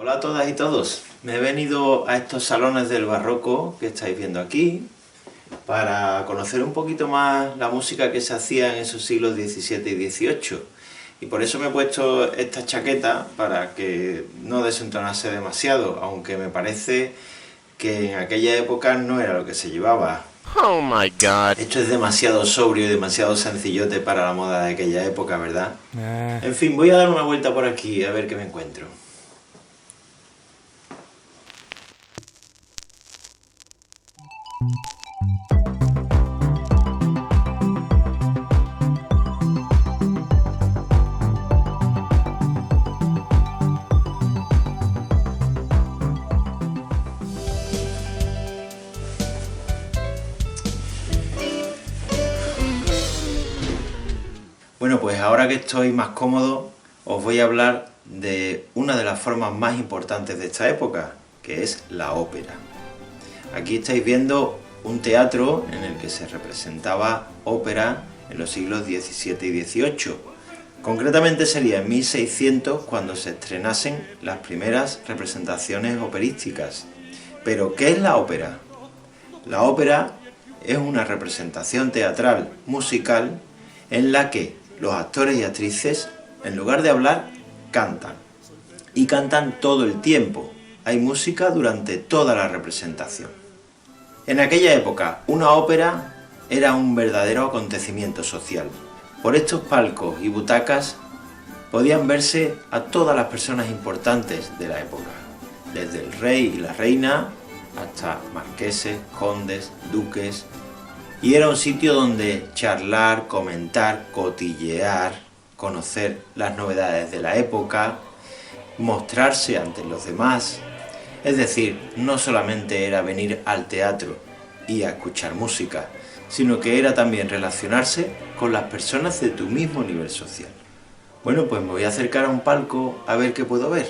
Hola a todas y todos. Me he venido a estos salones del barroco que estáis viendo aquí para conocer un poquito más la música que se hacía en esos siglos XVII y XVIII. Y por eso me he puesto esta chaqueta para que no desentonase demasiado, aunque me parece que en aquella época no era lo que se llevaba. Oh my god. Esto es demasiado sobrio y demasiado sencillote para la moda de aquella época, ¿verdad? En fin, voy a dar una vuelta por aquí a ver qué me encuentro. Bueno, pues ahora que estoy más cómodo, os voy a hablar de una de las formas más importantes de esta época, que es la ópera. Aquí estáis viendo un teatro en el que se representaba ópera en los siglos XVII y XVIII. Concretamente sería en 1600 cuando se estrenasen las primeras representaciones operísticas. Pero, ¿qué es la ópera? La ópera es una representación teatral musical en la que los actores y actrices, en lugar de hablar, cantan. Y cantan todo el tiempo. Hay música durante toda la representación. En aquella época, una ópera era un verdadero acontecimiento social. Por estos palcos y butacas podían verse a todas las personas importantes de la época, desde el rey y la reina hasta marqueses, condes, duques. Y era un sitio donde charlar, comentar, cotillear, conocer las novedades de la época, mostrarse ante los demás. Es decir, no solamente era venir al teatro y a escuchar música, sino que era también relacionarse con las personas de tu mismo nivel social. Bueno, pues me voy a acercar a un palco a ver qué puedo ver.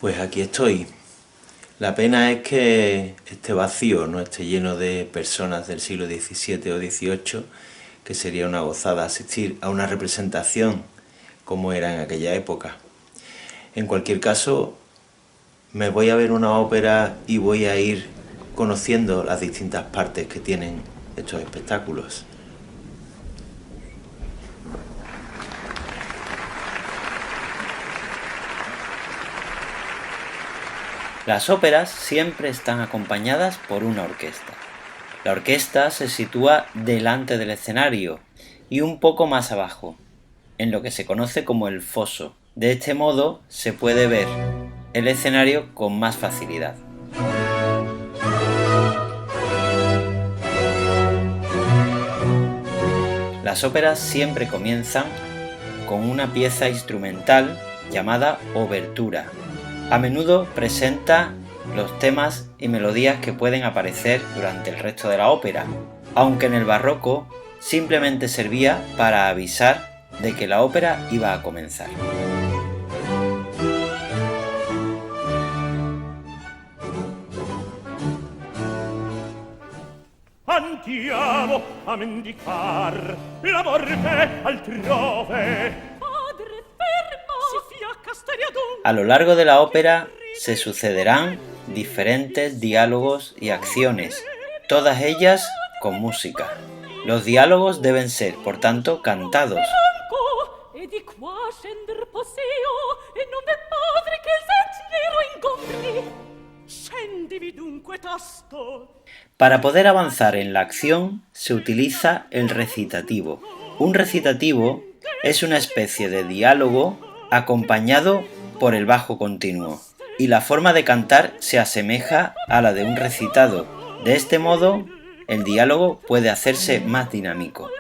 Pues aquí estoy. La pena es que esté vacío, no esté lleno de personas del siglo XVII o XVIII, que sería una gozada asistir a una representación como era en aquella época. En cualquier caso, me voy a ver una ópera y voy a ir conociendo las distintas partes que tienen estos espectáculos. Las óperas siempre están acompañadas por una orquesta. La orquesta se sitúa delante del escenario y un poco más abajo, en lo que se conoce como el foso. De este modo se puede ver el escenario con más facilidad. Las óperas siempre comienzan con una pieza instrumental llamada obertura. A menudo presenta los temas y melodías que pueden aparecer durante el resto de la ópera, aunque en el barroco simplemente servía para avisar de que la ópera iba a comenzar. Andiamo a mendicar la morte altrove. A lo largo de la ópera se sucederán diferentes diálogos y acciones, todas ellas con música. Los diálogos deben ser, por tanto, cantados. Para poder avanzar en la acción se utiliza el recitativo. Un recitativo es una especie de diálogo acompañado por el bajo continuo, y la forma de cantar se asemeja a la de un recitado. De este modo, el diálogo puede hacerse más dinámico.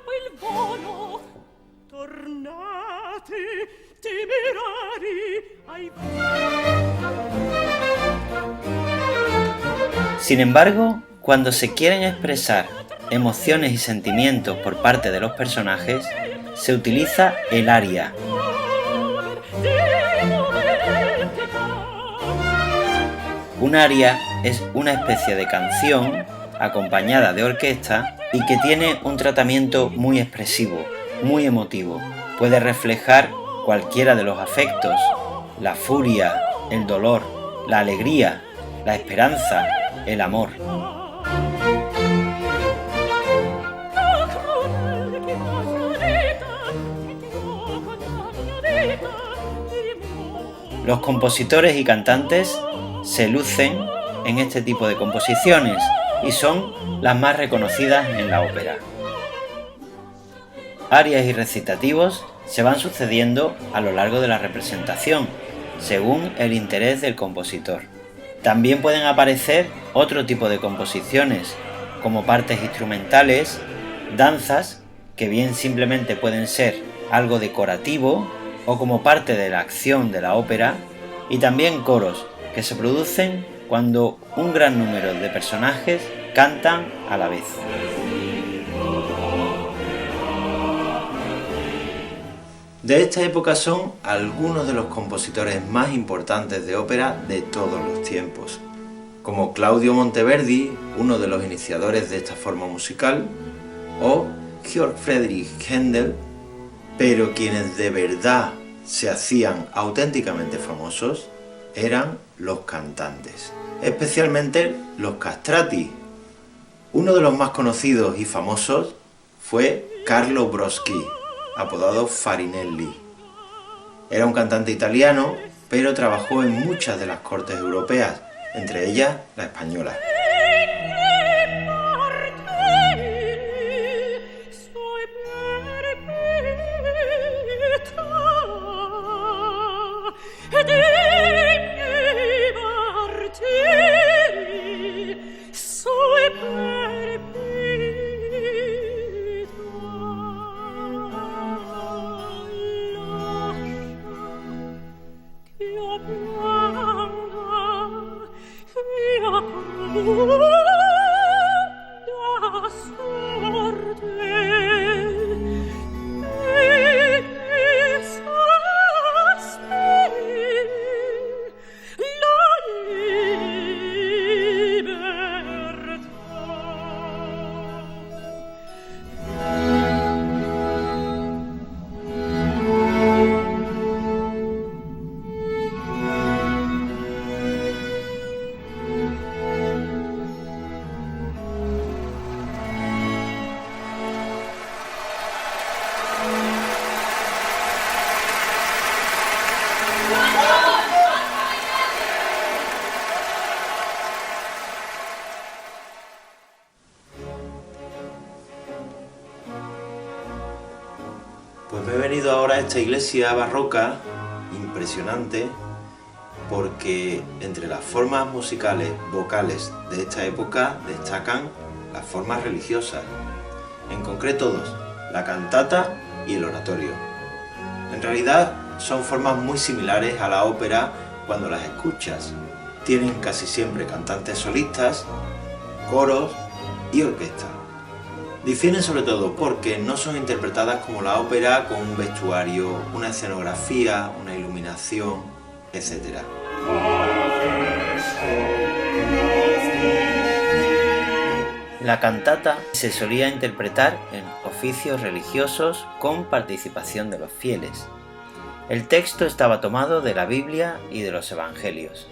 Sin embargo, cuando se quieren expresar emociones y sentimientos por parte de los personajes, se utiliza el aria. Un aria es una especie de canción acompañada de orquesta y que tiene un tratamiento muy expresivo. muy emotivo. Puede reflejar cualquiera de los afectos, la furia, el dolor, la alegría, la esperanza, el amor. Los compositores y cantantes se lucen en este tipo de composiciones y son las más reconocidas en la ópera. Arias y recitativos se van sucediendo a lo largo de la representación, según el interés del compositor. También pueden aparecer otro tipo de composiciones, como partes instrumentales, danzas, que bien simplemente pueden ser algo decorativo o como parte de la acción de la ópera, y también coros, que se producen cuando un gran número de personajes cantan a la vez. De esta época son algunos de los compositores más importantes de ópera de todos los tiempos, como Claudio Monteverdi, uno de los iniciadores de esta forma musical, o Georg Friedrich Händel, pero quienes de verdad se hacían auténticamente famosos eran los cantantes, especialmente los castrati. Uno de los más conocidos y famosos fue Carlo Broschi, apodado Farinelli. Era un cantante italiano, pero trabajó en muchas de las cortes europeas, entre ellas la española. Pues me he venido ahora a esta iglesia barroca, impresionante, porque entre las formas musicales, vocales de esta época destacan las formas religiosas, en concreto dos, la cantata y el oratorio. En realidad son formas muy similares a la ópera cuando las escuchas. Tienen casi siempre cantantes solistas, coros y orquesta. Difieren sobre todo porque no son interpretadas como la ópera con un vestuario, una escenografía, una iluminación, etc. La cantata se solía interpretar en oficios religiosos con participación de los fieles. El texto estaba tomado de la Biblia y de los Evangelios.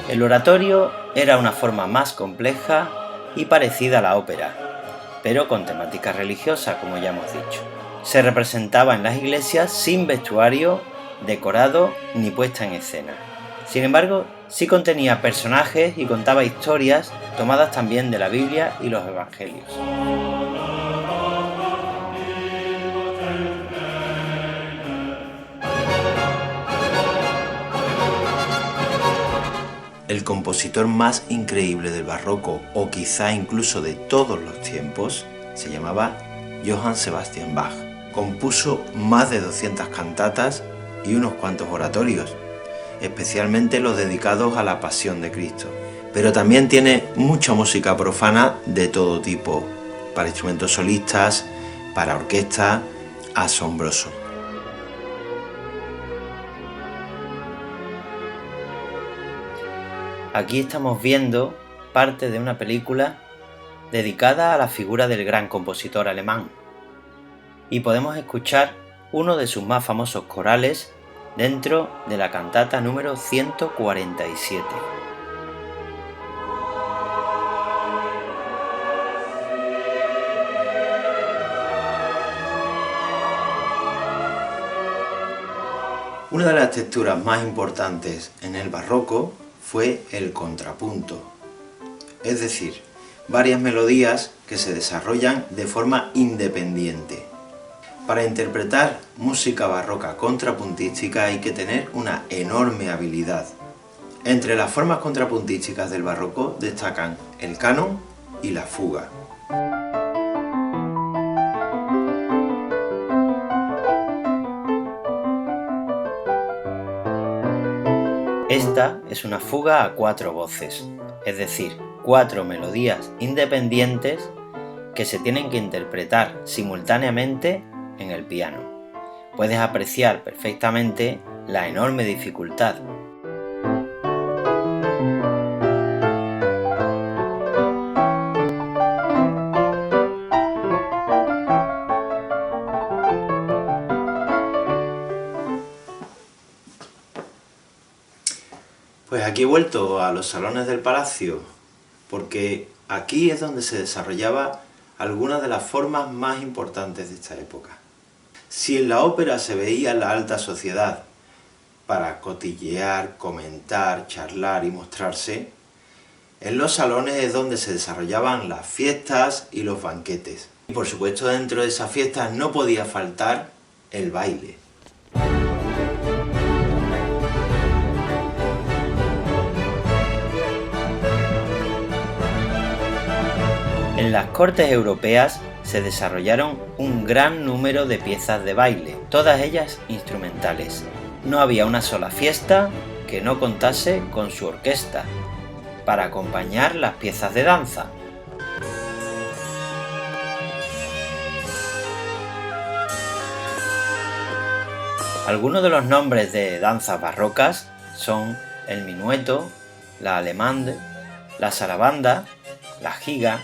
El oratorio era una forma más compleja y parecida a la ópera, pero con temática religiosa, como ya hemos dicho. Se representaba en las iglesias sin vestuario, decorado ni puesta en escena. Sin embargo, sí contenía personajes y contaba historias tomadas también de la Biblia y los Evangelios. El compositor más increíble del barroco, o quizá incluso de todos los tiempos, se llamaba Johann Sebastian Bach. Compuso más de 200 cantatas y unos cuantos oratorios, especialmente los dedicados a la Pasión de Cristo. Pero también tiene mucha música profana de todo tipo, para instrumentos solistas, para orquesta, asombroso. Aquí estamos viendo parte de una película dedicada a la figura del gran compositor alemán y podemos escuchar uno de sus más famosos corales dentro de la cantata número 147. Una de las texturas más importantes en el barroco fue el contrapunto, es decir, varias melodías que se desarrollan de forma independiente. Para interpretar música barroca contrapuntística hay que tener una enorme habilidad. Entre las formas contrapuntísticas del barroco destacan el canon y la fuga. Esta es una fuga a 4 voces, es decir, 4 melodías independientes que se tienen que interpretar simultáneamente en el piano. Puedes apreciar perfectamente la enorme dificultad. Pues aquí he vuelto a los salones del palacio, porque aquí es donde se desarrollaba algunas de las formas más importantes de esta época. Si en la ópera se veía la alta sociedad para cotillear, comentar, charlar y mostrarse, en los salones es donde se desarrollaban las fiestas y los banquetes. Y por supuesto dentro de esas fiestas no podía faltar el baile. En las cortes europeas se desarrollaron un gran número de piezas de baile, todas ellas instrumentales. No había una sola fiesta que no contase con su orquesta para acompañar las piezas de danza. Algunos de los nombres de danzas barrocas son el minueto, la allemande, la sarabanda, la giga.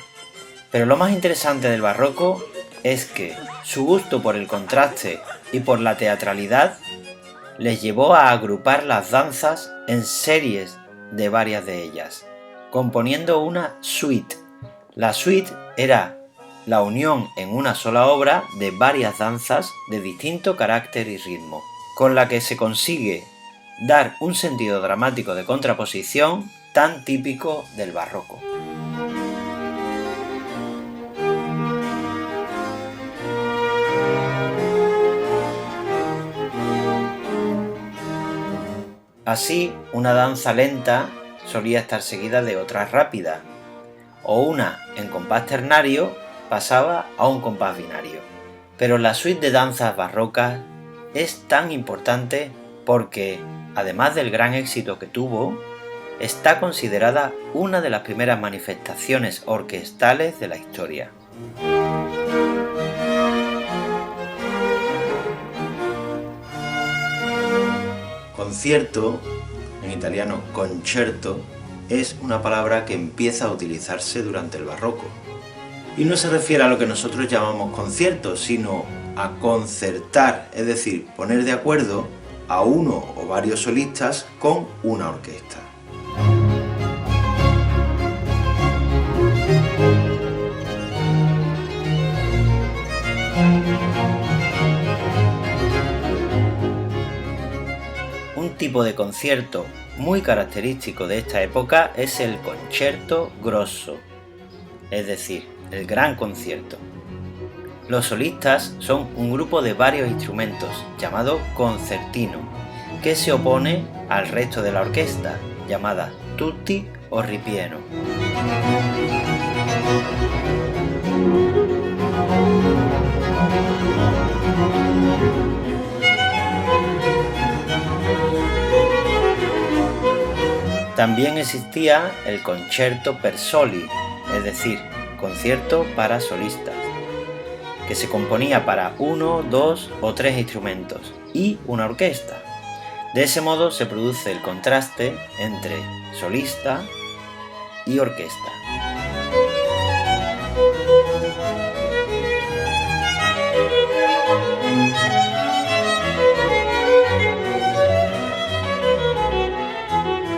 Pero lo más interesante del barroco es que su gusto por el contraste y por la teatralidad les llevó a agrupar las danzas en series de varias de ellas, componiendo una suite. La suite era la unión en una sola obra de varias danzas de distinto carácter y ritmo, con la que se consigue dar un sentido dramático de contraposición tan típico del barroco. Así, una danza lenta solía estar seguida de otra rápida, o una en compás ternario pasaba a un compás binario. Pero la suite de danzas barrocas es tan importante porque, además del gran éxito que tuvo, está considerada una de las primeras manifestaciones orquestales de la historia. Concierto, en italiano concerto, es una palabra que empieza a utilizarse durante el barroco. Y no se refiere a lo que nosotros llamamos concierto, sino a concertar, es decir, poner de acuerdo a uno o varios solistas con una orquesta. Un tipo de concierto muy característico de esta época es el concerto grosso, es decir, el gran concierto. Los solistas son un grupo de varios instrumentos llamado concertino, que se opone al resto de la orquesta, llamada tutti o ripieno. También existía el concerto per soli, es decir, concierto para solistas, que se componía para 1, 2 o 3 instrumentos y una orquesta. De ese modo se produce el contraste entre solista y orquesta.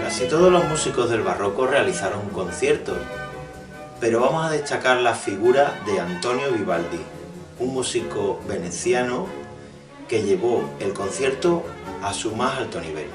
Casi todos los músicos del barroco realizaron conciertos, pero vamos a destacar la figura de Antonio Vivaldi, un músico veneciano que llevó el concierto a su más alto nivel.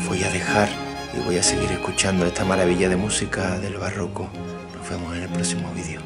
Voy a dejar y voy a seguir escuchando esta maravilla de música del barroco. Nos vemos en el próximo vídeo.